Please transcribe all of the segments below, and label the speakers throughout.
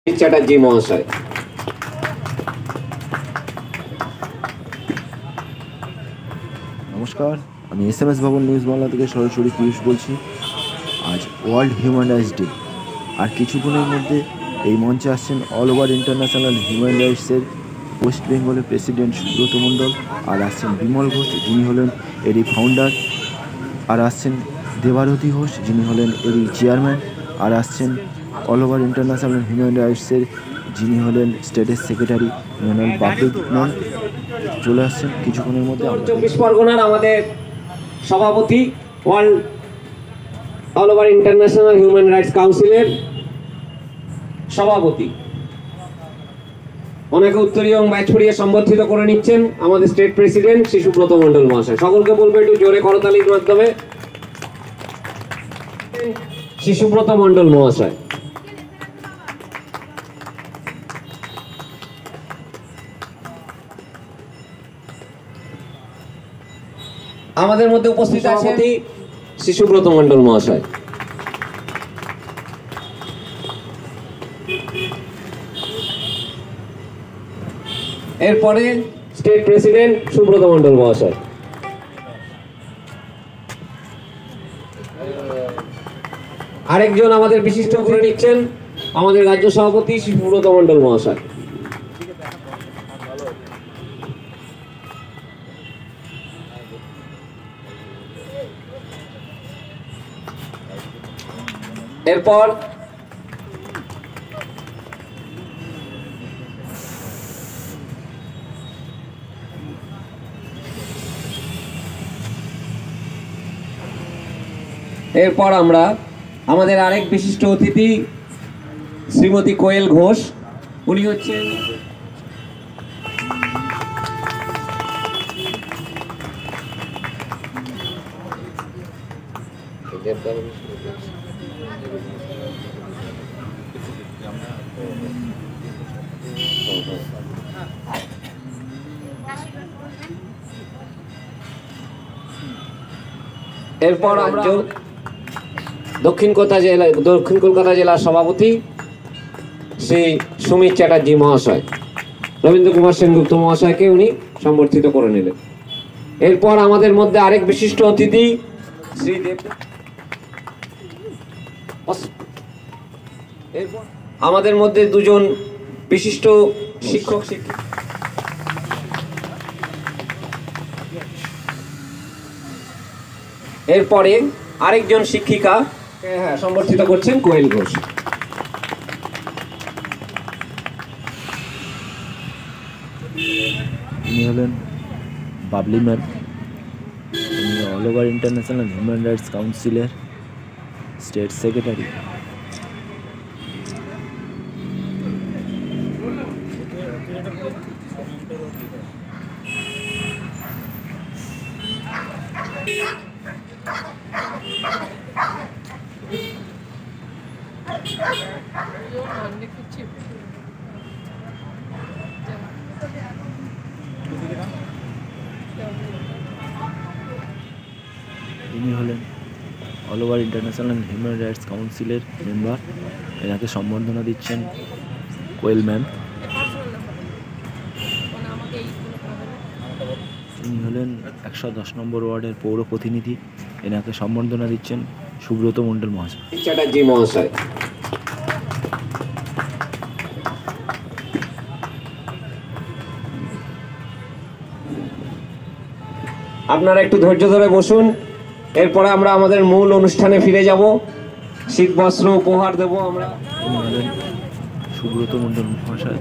Speaker 1: চ্যাটার্জি মহাশয়।
Speaker 2: নমস্কার, আমি SMS ভবন নিউজ বাংলা থেকে সরাসরি পীয়ূষ বলছি। আজ ওয়ার্ল্ড হিউম্যান রাইটস ডে, আর কিছুক্ষণের মধ্যে এই মঞ্চে আসছেন অল ওভার ইন্টারন্যাশনাল হিউম্যান রাইটসের ওয়েস্ট বেঙ্গলের প্রেসিডেন্ট সুব্রত মণ্ডল, আর আসছেন বিমল ঘোষ, যিনি হলেন এরই ফাউন্ডার, আর আসছেন দেবারতী ঘোষ, যিনি হলেন এরই চেয়ারম্যান, আর আসছেন অল ওভার ইন্টারন্যাশনাল হিউম্যান রাইটসের যিনি হলেন স্টেটের সেক্রেটারি বাবলু ম্যাম। চলে আসছেন কিছুক্ষণের মধ্যে।
Speaker 1: 24 পরগনার আমাদের সভাপতি, world all over international human rights কাউন্সিলের সভাপতি, ওনাকে উত্তরীয় এবং ব্যাচ পড়িয়ে সম্বর্ধিত করে নিচ্ছেন আমাদের স্টেট প্রেসিডেন্ট শ্রী সুব্রত মণ্ডল মহাশয়। সকলকে বলবো একটু জোরে করতালির মাধ্যমে শ্রী সুব্রত মণ্ডল মহাশয়। আমাদের মধ্যে উপস্থিত আছেন শ্রী সুব্রত মণ্ডল মহাশয়। এরপরে স্টেট প্রেসিডেন্ট সুব্রত মণ্ডল মহাশয়। আরেকজন আমাদের বিশিষ্ট করে নিচ্ছেন আমাদের রাজ্য সভাপতি শ্রী সুব্রত মণ্ডল মহাশয়। এরপর আমরা আমাদের আরেক বিশিষ্ট অতিথি শ্রীমতী কোয়েল ঘোষ, উনি হচ্ছেন এরপর আমরা দক্ষিণ কলকাতা জেলার সভাপতি শ্রী সুমিত চ্যাটার্জি মহাশয়, রবীন্দ্র কুমার সেনগুপ্ত মহাশয়কে উনি সম্বর্ধিত করে নিলেন। এরপর আমাদের মধ্যে আরেক বিশিষ্ট অতিথি শ্রী দেব, এরপর আমাদের মধ্যে দুজন বিশিষ্ট শিক্ষক শিক্ষিকা, এরপরে আরেকজন শিক্ষিকা সম্বর্ধিত করছেন কোয়েল ঘোষ।
Speaker 2: তিনি হলেন বাবলি ম্যাম, তিনি all over international human rights কাউন্সিলের স্টেট সেক্রেটারি। তিনি হলেন all over international human rights কাউন্সিলের মেম্বার, এনাকে সম্বর্ধনা দিচ্ছেন কোয়েল ম্যাম। তিনি হলেন 110 নম্বর ওয়ার্ডের পৌর প্রতিনিধি, এনাকে সম্বর্ধনা দিচ্ছেন সুব্রত মণ্ডল মহাশয়।
Speaker 1: চ্যাটার্জি মহাশয়। আপনারা একটু ধৈর্য ধরে বসুন, এরপরে আমরা আমাদের মূল অনুষ্ঠানে ফিরে যাব, শীত বস্ত্র উপহার দেব আমরা।
Speaker 2: সুব্রত মণ্ডল মহাশয়,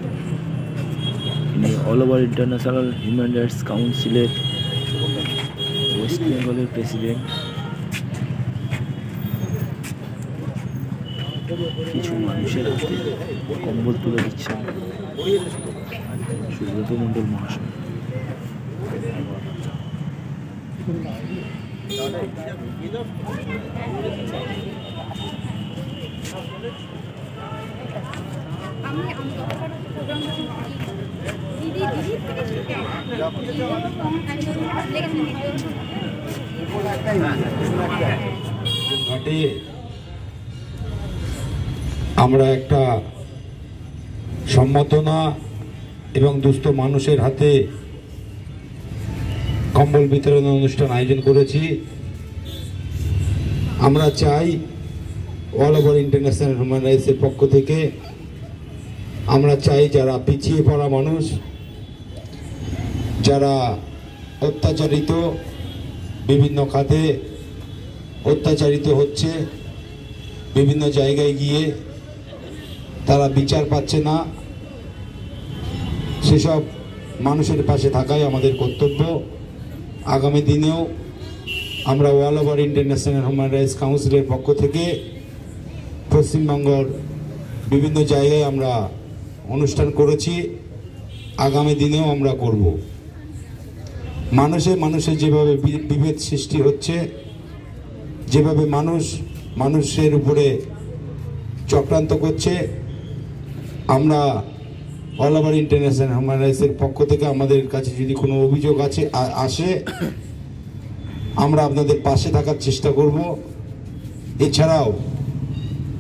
Speaker 2: তিনি all over international human rights কাউন্সিলের ওয়েস্ট বেঙ্গলের প্রেসিডেন্ট। কিছু মানুষের হাতে কম্বল তুলে দিচ্ছেন সুব্রত মণ্ডল মহাশয়।
Speaker 3: আমরা একটা সম্বর্ধনা এবং দুস্থ মানুষের হাতে কম্বল বিতরণ অনুষ্ঠান আয়োজন করেছি। আমরা চাই অল ওভার ইন্টারন্যাশনাল হিউম্যান রাইটসের পক্ষ থেকে আমরা চাই যারা পিছিয়ে পড়া মানুষ, যারা অত্যাচারিত, বিভিন্ন খাতে অত্যাচারিত হচ্ছে, বিভিন্ন জায়গায় গিয়ে তারা বিচার পাচ্ছে না, সেসব মানুষের পাশে থাকাই আমাদের কর্তব্য। আগামী দিনেও আমরা all over international human rights কাউন্সিলের পক্ষ থেকে পশ্চিমবঙ্গের বিভিন্ন জায়গায় আমরা অনুষ্ঠান করেছি, আগামী দিনেও আমরা করব। মানুষের যেভাবে বিভেদ সৃষ্টি হচ্ছে, যেভাবে মানুষের উপরে চক্রান্ত করছে, আমরা অল ওভার ইন্টারন্যাশনাল হিউম্যান রাইটসের পক্ষ থেকে আমাদের কাছে যদি কোনো অভিযোগ আসে আমরা আপনাদের পাশে থাকার চেষ্টা করব। এছাড়াও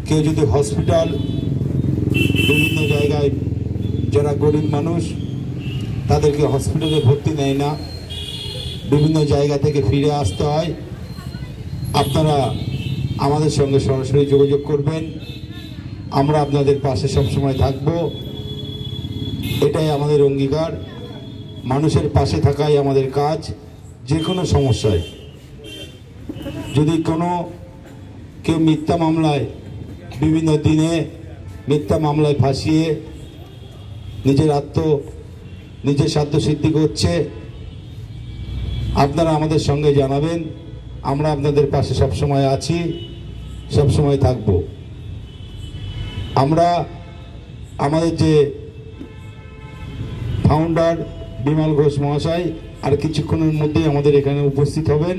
Speaker 3: কেউ যদি হসপিটাল, বিভিন্ন জায়গায় যারা গরিব মানুষ তাদেরকে হসপিটালে ভর্তি নেয় না, বিভিন্ন জায়গা থেকে ফিরে আসতে হয়, আপনারা আমাদের সঙ্গে সরাসরি যোগাযোগ করবেন। আমরা আপনাদের পাশে সবসময় থাকব, এটাই আমাদের অঙ্গীকার। মানুষের পাশে থাকাই আমাদের কাজ। যে কোনো সমস্যায় যদি কেউ মিথ্যা মামলায়, বিভিন্ন দিনে মিথ্যা মামলায় ফাঁসিয়ে নিজের স্বার্থ সিদ্ধি করছে, আপনারা আমাদের সঙ্গে জানাবেন। আমরা আপনাদের পাশে সবসময় আছি, সবসময় থাকব। আমরা আমাদের যে ফাউন্ডার বিমল ঘোষ মহাশয় আর কিছুক্ষণের মধ্যেই আমাদের এখানে উপস্থিত হবেন।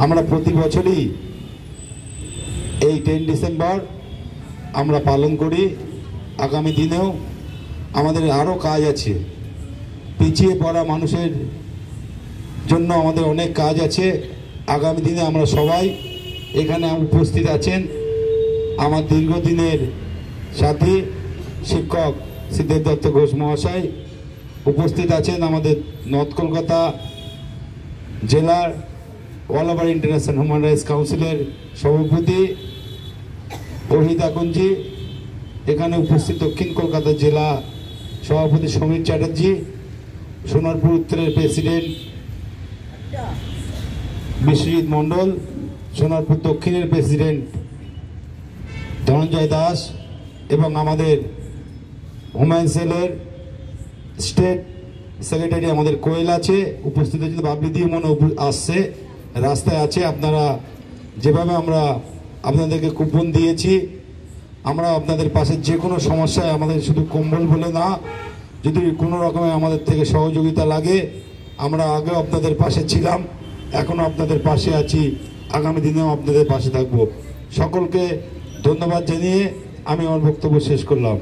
Speaker 3: আমরা প্রতি বছরই এই 10 ডিসেম্বর আমরা পালন করি। আগামী দিনেও আমাদের আরও কাজ আছে, পিছিয়ে পড়া মানুষের জন্য আমাদের অনেক কাজ আছে। আগামী দিনে আমরা সবাই এখানে উপস্থিত আছেন। আমার দীর্ঘদিনের সাথী শিক্ষক সিদ্ধার্থ দত্ত ঘোষ মহাশয় উপস্থিত আছেন। আমাদের নর্থ কলকাতা জেলার all over international human rights কাউন্সিলের সভাপতি অহিতা কুঞ্জি, এখানে উপস্থিত দক্ষিণ কলকাতা জেলা সভাপতি সমীর চ্যাটার্জি, সোনারপুর উত্তরের প্রেসিডেন্ট বিশ্বজিৎ মণ্ডল, সোনারপুর দক্ষিণের প্রেসিডেন্ট ধনঞ্জয় দাস এবং আমাদের হুমায়ুন সেলের স্টেট সেক্রেটারি আমাদের কোয়েল আছে উপস্থিত আছে। বাবলি দিয়ে মনে আসছে, রাস্তায় আছে। আপনারা যেভাবে আমরা আপনাদেরকে কুপন দিয়েছি, আমরা আপনাদের পাশে যে কোনো সমস্যায়, আমাদের শুধু কম্বল বলে না, যদি কোনো রকমের আমাদের থেকে সহযোগিতা লাগে, আমরা আগেও আপনাদের পাশে ছিলাম, এখনও আপনাদের পাশে আছি, আগামী দিনেও আপনাদের পাশে থাকব। সকলকে ধন্যবাদ জানিয়ে আমি আমার বক্তব্য শেষ করলাম।